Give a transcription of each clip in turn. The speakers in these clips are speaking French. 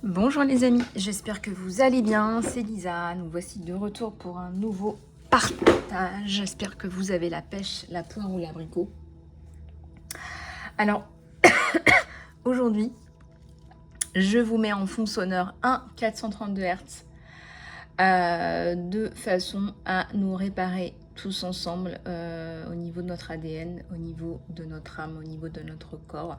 Bonjour les amis, j'espère que vous allez bien, c'est Lisa, nous voici de retour pour un nouveau partage, j'espère que vous avez la pêche, la poire ou l'abricot. Alors, aujourd'hui, je vous mets en fond sonore un 432 Hz de façon à nous réparer tous ensemble au niveau de notre ADN, au niveau de notre âme, au niveau de notre corps.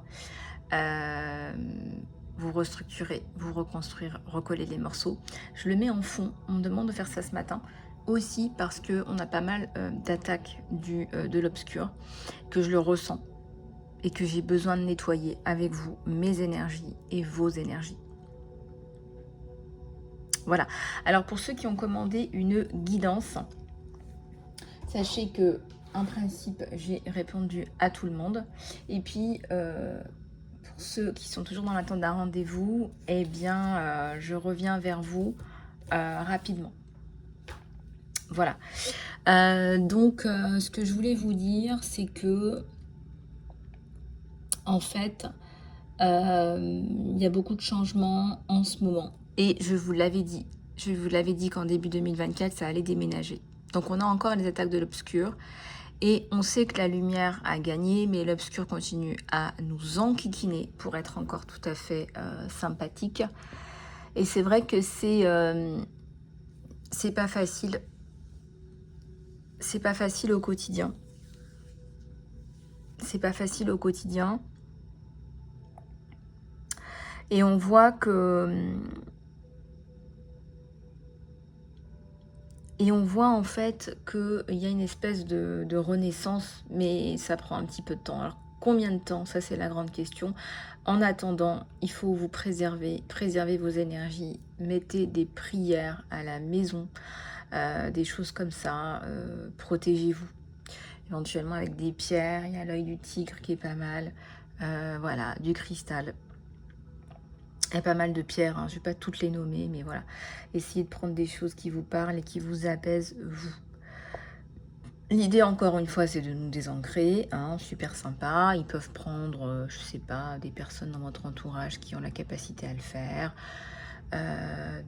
Vous restructurer, vous reconstruire, recoller les morceaux. Je le mets en fond, on me demande de faire ça ce matin, aussi parce qu'on a pas mal d'attaques de l'obscur, que je le ressens et que j'ai besoin de nettoyer avec vous mes énergies et vos énergies. Voilà. Alors pour ceux qui ont commandé une guidance, sachez que en principe j'ai répondu à tout le monde. Et puis pour ceux qui sont toujours dans l'attente d'un rendez-vous, eh bien je reviens vers vous rapidement. Voilà. Donc ce que je voulais vous dire, c'est que en fait il y a beaucoup de changements en ce moment. Et je vous l'avais dit qu'en début 2024, ça allait déménager. Donc on a encore les attaques de l'obscur. Et on sait que la lumière a gagné, mais l'obscur continue à nous enquiquiner pour être encore tout à fait sympathique. Et c'est vrai que c'est pas facile. C'est pas facile au quotidien. C'est pas facile au quotidien. Et on voit que... Et on voit en fait qu'il y a une espèce de renaissance, mais ça prend un petit peu de temps. Alors combien de temps? Ça c'est la grande question. En attendant, il faut vous préserver vos énergies. Mettez des prières à la maison, des choses comme ça. Protégez-vous. Éventuellement avec des pierres, il y a l'œil du tigre qui est pas mal. Voilà, du cristal. Il y a pas mal de pierres, hein. Je ne vais pas toutes les nommer, mais voilà. Essayez de prendre des choses qui vous parlent et qui vous apaisent, vous. L'idée, encore une fois, c'est de nous désancrer, hein, super sympa. Ils peuvent prendre, je sais pas, des personnes dans votre entourage qui ont la capacité à le faire,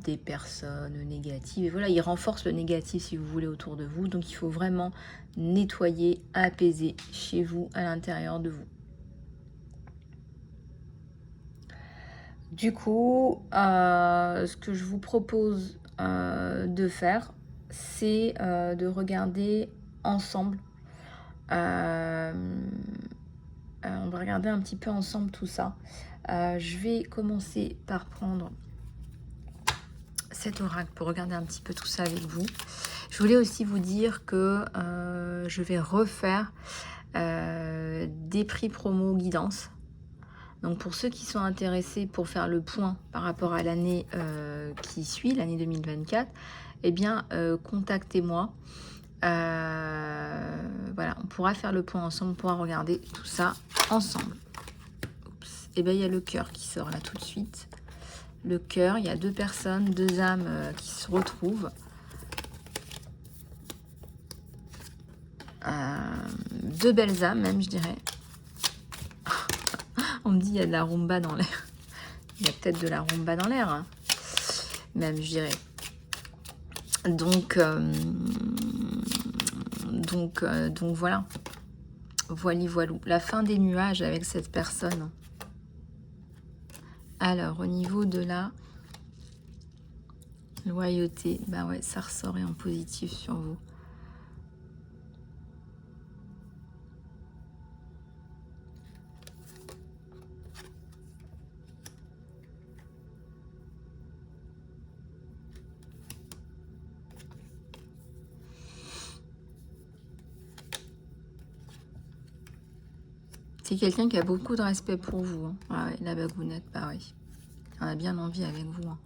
des personnes négatives. Et voilà, ils renforcent le négatif, si vous voulez, autour de vous. Donc, il faut vraiment nettoyer, apaiser chez vous, à l'intérieur de vous. Du coup, ce que je vous propose de faire, c'est de regarder ensemble. On va regarder un petit peu ensemble tout ça. Je vais commencer par prendre cet oracle pour regarder un petit peu tout ça avec vous. Je voulais aussi vous dire que je vais refaire des prix promo guidance. Donc pour ceux qui sont intéressés pour faire le point par rapport à l'année qui suit, l'année 2024, eh bien contactez-moi. Voilà, on pourra faire le point ensemble, on pourra regarder tout ça ensemble. Oups. Et bien il y a le cœur qui sort là tout de suite. Le cœur, il y a deux personnes, deux âmes qui se retrouvent. Deux belles âmes même, je dirais. On me dit il y a de la rumba dans l'air. Il y a peut-être de la rumba dans l'air, hein. Même, je dirais. Donc voilà. Voilou. La fin des nuages avec cette personne. Alors, au niveau de la loyauté, bah ouais, ça ressortait en positif sur vous. C'est quelqu'un qui a beaucoup de respect pour vous, hein. Ah ouais, la bagounette, bah oui. On a bien envie avec vous, hein.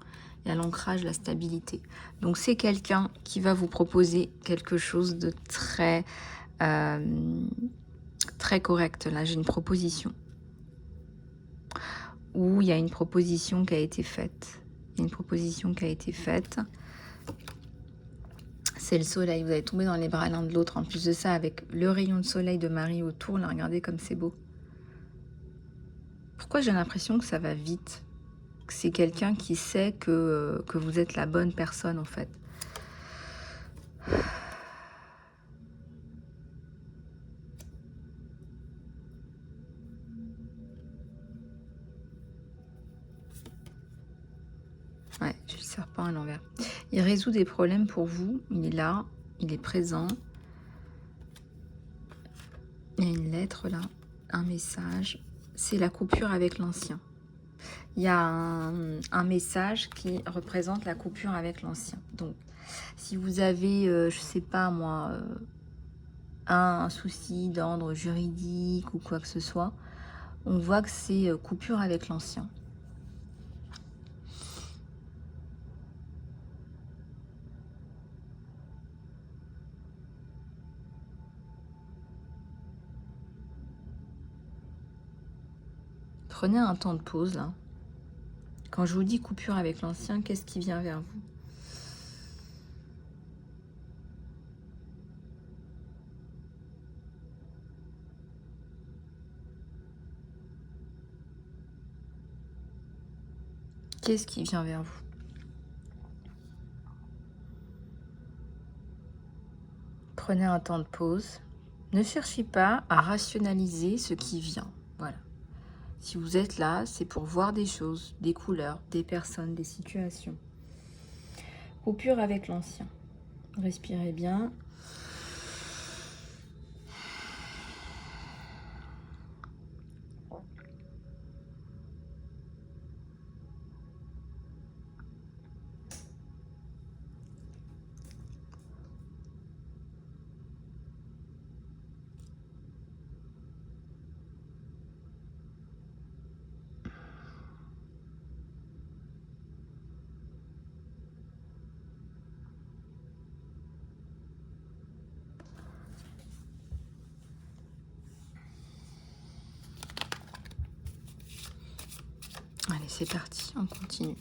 Il y a l'ancrage, la stabilité. Donc c'est quelqu'un qui va vous proposer quelque chose de très très correct. Là, j'ai une proposition. Où il y a une proposition qui a été faite. Il y a une proposition qui a été faite. C'est le soleil. Vous allez tomber dans les bras l'un de l'autre. En plus de ça, avec le rayon de soleil de Marie autour, là, regardez comme c'est beau. Pourquoi j'ai l'impression que ça va vite? C'est quelqu'un qui sait que vous êtes la bonne personne, en fait. Ouais, j'ai le serpent à l'envers. Il résout des problèmes pour vous. Il est là, il est présent. Il y a une lettre là, un message. C'est la coupure avec l'ancien. Il y a un message qui représente la coupure avec l'ancien. Donc, si vous avez, je sais pas moi, un souci d'ordre juridique ou quoi que ce soit, on voit que c'est coupure avec l'ancien. Prenez un temps de pause là. Quand je vous dis coupure avec l'ancien, qu'est-ce qui vient vers vous? Qu'est-ce qui vient vers vous? Prenez un temps de pause. Ne cherchez pas à rationaliser ce qui vient. Voilà. Si vous êtes là, c'est pour voir des choses, des couleurs, des personnes, des situations. Coupure avec l'ancien. Respirez bien. Allez, c'est parti, on continue.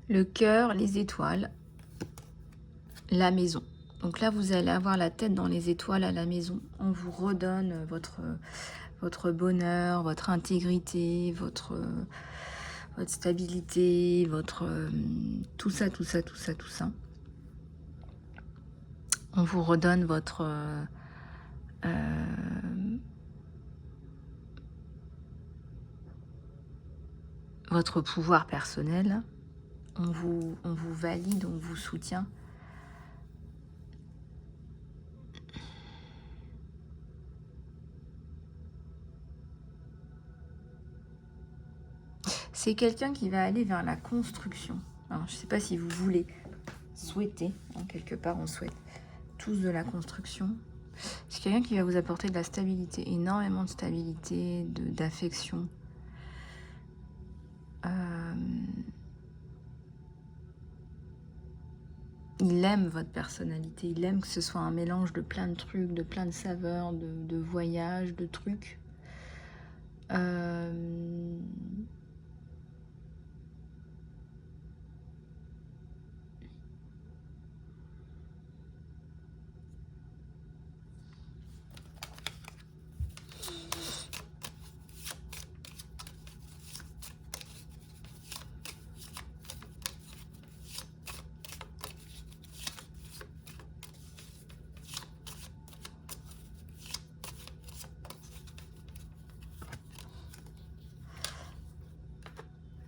Le cœur, les étoiles, la maison. Donc là, vous allez avoir la tête dans les étoiles à la maison. On vous redonne votre bonheur, votre intégrité, votre stabilité, tout ça, tout ça, tout ça, tout ça. On vous redonne votre pouvoir personnel. On vous valide, on vous soutient. C'est quelqu'un qui va aller vers la construction. Alors, je ne sais pas si vous voulez souhaiter, hein, quelque part on souhaite tous de la construction. C'est quelqu'un qui va vous apporter de la stabilité, énormément de stabilité, d'affection. Il aime votre personnalité, il aime que ce soit un mélange de plein de trucs, de plein de saveurs, de voyages, de trucs.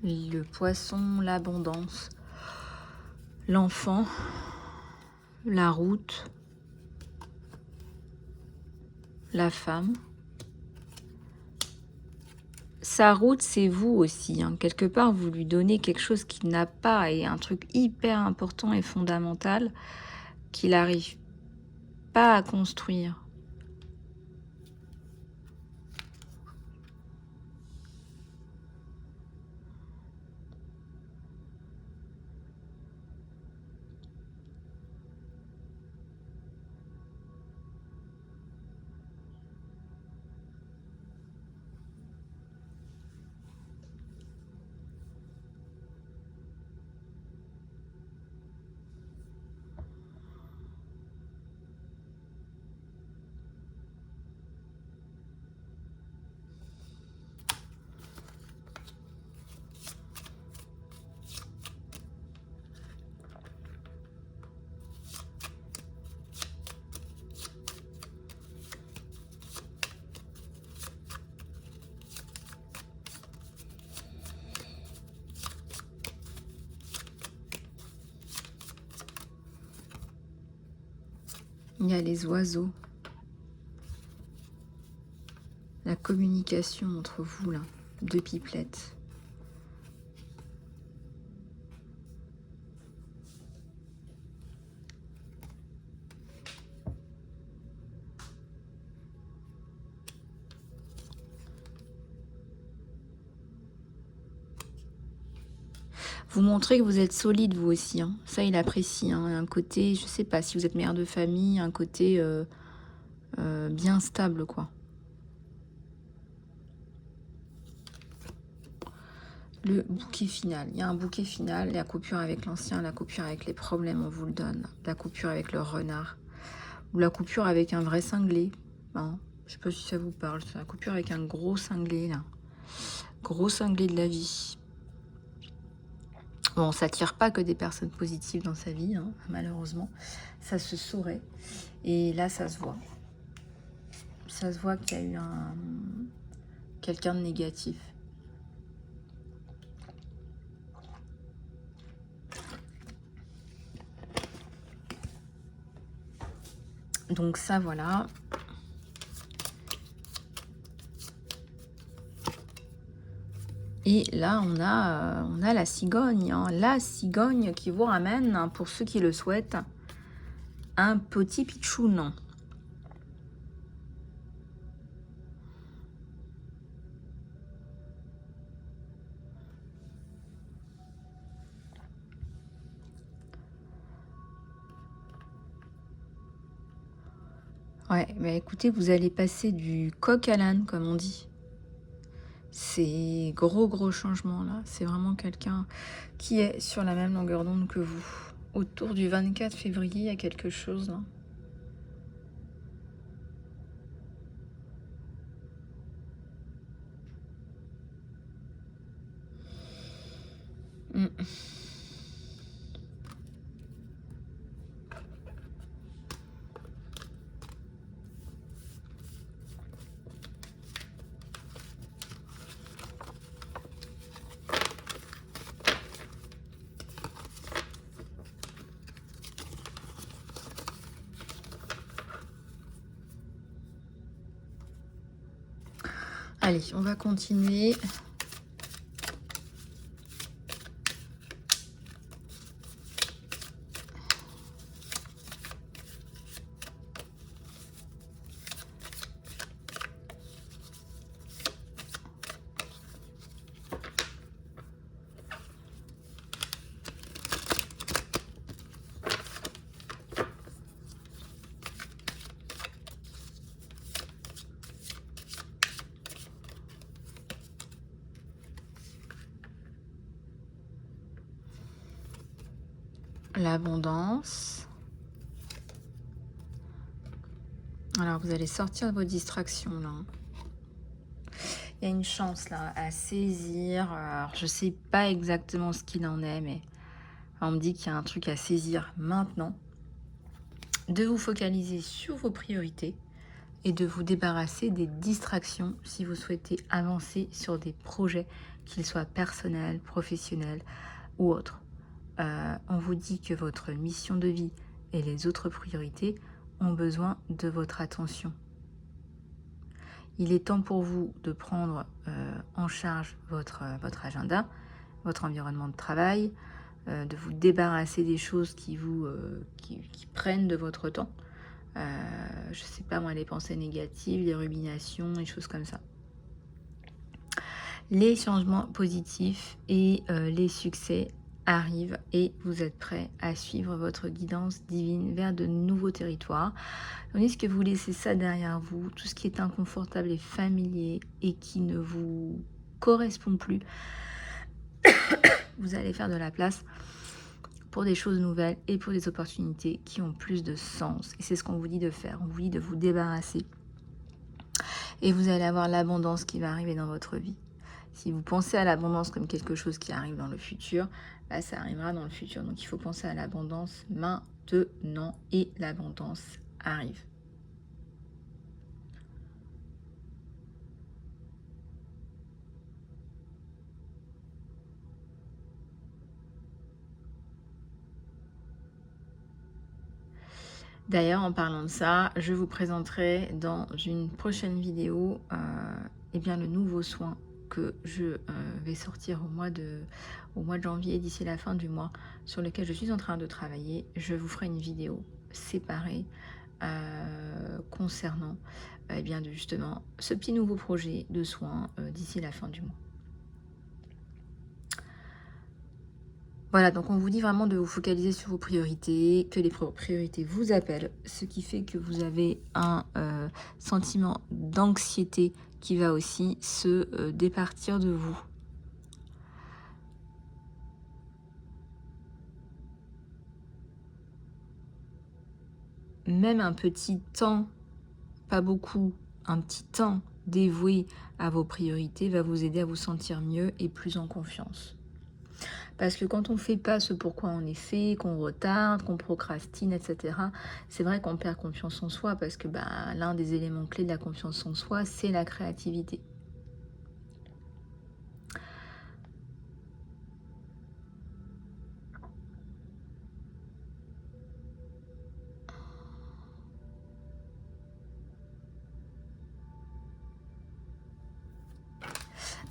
Le poisson, l'abondance, l'enfant, la route, la femme. Sa route, c'est vous aussi, hein. Quelque part, vous lui donnez quelque chose qu'il n'a pas et un truc hyper important et fondamental qu'il n'arrive pas à construire. Il y a les oiseaux. La communication entre vous, là. 2 pipelettes. Vous montrez que vous êtes solide, vous aussi. Hein. Ça, il apprécie. Hein. Un côté, je sais pas, si vous êtes mère de famille, un côté bien stable, quoi. Le bouquet final. Il y a un bouquet final. La coupure avec l'ancien, la coupure avec les problèmes, on vous le donne. La coupure avec le renard. Ou la coupure avec un vrai cinglé. Hein. Je sais pas si ça vous parle. C'est la coupure avec un gros cinglé, là. Gros cinglé de la vie. Bon, ça attire pas que des personnes positives dans sa vie, hein, malheureusement. Ça se saurait. Et là, ça se voit. Ça se voit qu'il y a eu quelqu'un de négatif. Donc ça, voilà. Et là, on a la cigogne. Hein. La cigogne qui vous ramène, hein, pour ceux qui le souhaitent, un petit pitchoun. Ouais, mais écoutez, vous allez passer du coq à l'âne, comme on dit. C'est gros changement là. C'est vraiment quelqu'un qui est sur la même longueur d'onde que vous. Autour du 24 février, il y a quelque chose là. Mm. Allez, on va continuer. L'abondance. Alors, vous allez sortir de vos distractions là. Il y a une chance là à saisir. Alors, je sais pas exactement ce qu'il en est, mais on me dit qu'il y a un truc à saisir maintenant. De vous focaliser sur vos priorités et de vous débarrasser des distractions si vous souhaitez avancer sur des projets, qu'ils soient personnels, professionnels ou autres. On vous dit que votre mission de vie et les autres priorités ont besoin de votre attention. Il est temps pour vous de prendre en charge votre agenda, votre environnement de travail, de vous débarrasser des choses qui prennent de votre temps. Je sais pas moi, les pensées négatives, les ruminations, les choses comme ça. Les changements positifs et les succès arrivent et vous êtes prêts à suivre votre guidance divine vers de nouveaux territoires. Tandis que vous laissez ça derrière vous, tout ce qui est inconfortable et familier et qui ne vous correspond plus, vous allez faire de la place pour des choses nouvelles et pour des opportunités qui ont plus de sens. Et c'est ce qu'on vous dit de faire. On vous dit de vous débarrasser. Et vous allez avoir l'abondance qui va arriver dans votre vie. Si vous pensez à l'abondance comme quelque chose qui arrive dans le futur, bah ça arrivera dans le futur. Donc il faut penser à l'abondance maintenant et l'abondance arrive. D'ailleurs, en parlant de ça, je vous présenterai dans une prochaine vidéo eh bien, le nouveau soin que je vais sortir au mois de janvier, d'ici la fin du mois, sur lequel je suis en train de travailler. Je vous ferai une vidéo séparée concernant eh bien, justement ce petit nouveau projet de soins d'ici la fin du mois. Voilà, donc on vous dit vraiment de vous focaliser sur vos priorités, que les priorités vous appellent, ce qui fait que vous avez un sentiment d'anxiété qui va aussi se départir de vous. Même un petit temps, pas beaucoup, un petit temps dévoué à vos priorités va vous aider à vous sentir mieux et plus en confiance. Parce que quand on ne fait pas ce pourquoi on est fait, qu'on retarde, qu'on procrastine, etc., c'est vrai qu'on perd confiance en soi parce que l'un des éléments clés de la confiance en soi, c'est la créativité.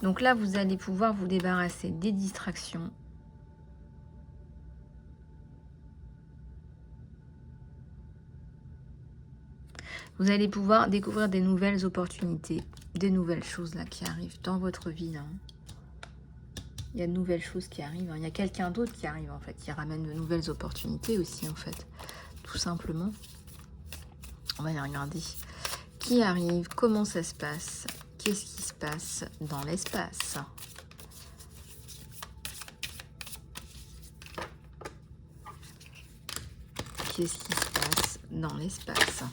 Donc là, vous allez pouvoir vous débarrasser des distractions. Vous allez pouvoir découvrir des nouvelles opportunités, des nouvelles choses là qui arrivent dans votre vie. Là. Il y a de nouvelles choses qui arrivent. Il y a quelqu'un d'autre qui arrive en fait, qui ramène de nouvelles opportunités aussi en fait, tout simplement. On va y regarder. Qui arrive? Comment ça se passe? Qu'est-ce qui se passe dans l'espace? Qu'est-ce qui se passe dans l'espace?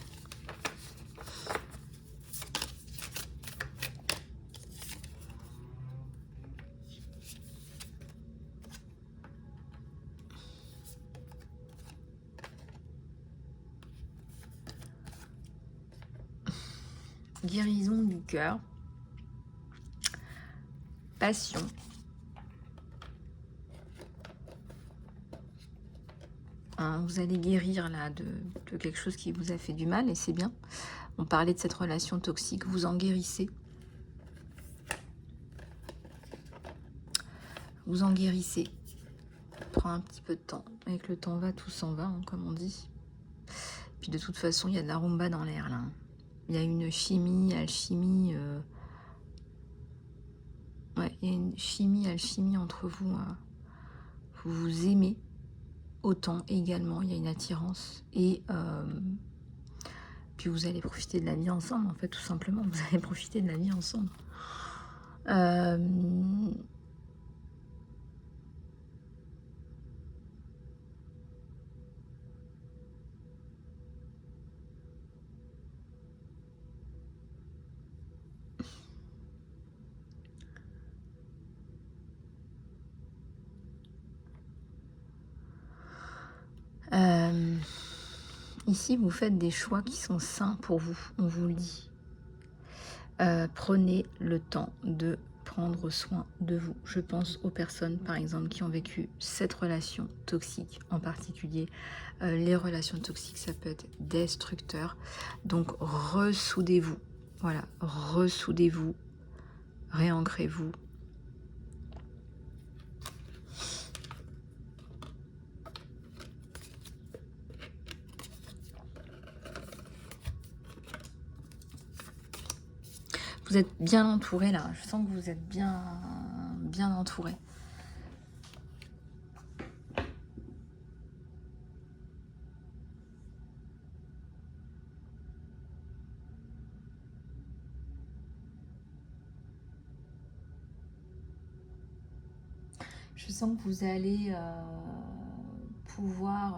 Guérison du cœur. Passion. Hein, vous allez guérir là de quelque chose qui vous a fait du mal et c'est bien. On parlait de cette relation toxique, vous en guérissez. Vous en guérissez. Prend un petit peu de temps. Avec le temps va, tout s'en va, hein, comme on dit. Puis de toute façon, il y a de la rumba dans l'air là. Il y a une chimie, alchimie. Ouais, il y a une chimie, alchimie entre vous. Vous vous aimez autant également. Il y a une attirance. Et puis vous allez profiter de la vie ensemble, en fait, tout simplement. Vous allez profiter de la vie ensemble. Ici, vous faites des choix qui sont sains pour vous, on vous le dit. Prenez le temps de prendre soin de vous. Je pense aux personnes, par exemple, qui ont vécu cette relation toxique en particulier. Les relations toxiques, ça peut être destructeur. Donc, ressoudez-vous. Voilà, ressoudez-vous, réancrez-vous. Vous êtes bien entouré là. Je sens que vous êtes bien entouré. Je sens que vous allez pouvoir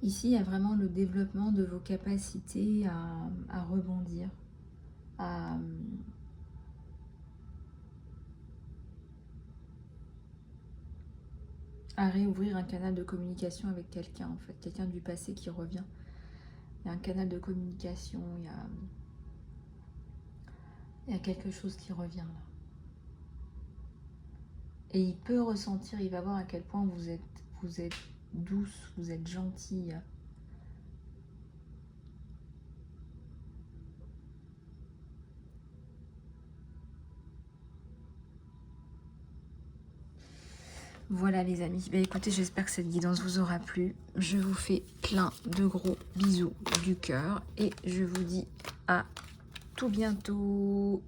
Ici, il y a vraiment le développement de vos capacités à rebondir, à, à réouvrir un canal de communication avec quelqu'un, en fait, quelqu'un du passé qui revient. Il y a un canal de communication, il y a quelque chose qui revient là. Et il peut ressentir, il va voir à quel point vous êtes douce, vous êtes gentille. Voilà les amis, bah, écoutez, j'espère que cette guidance vous aura plu. Je vous fais plein de gros bisous du cœur et je vous dis à tout bientôt.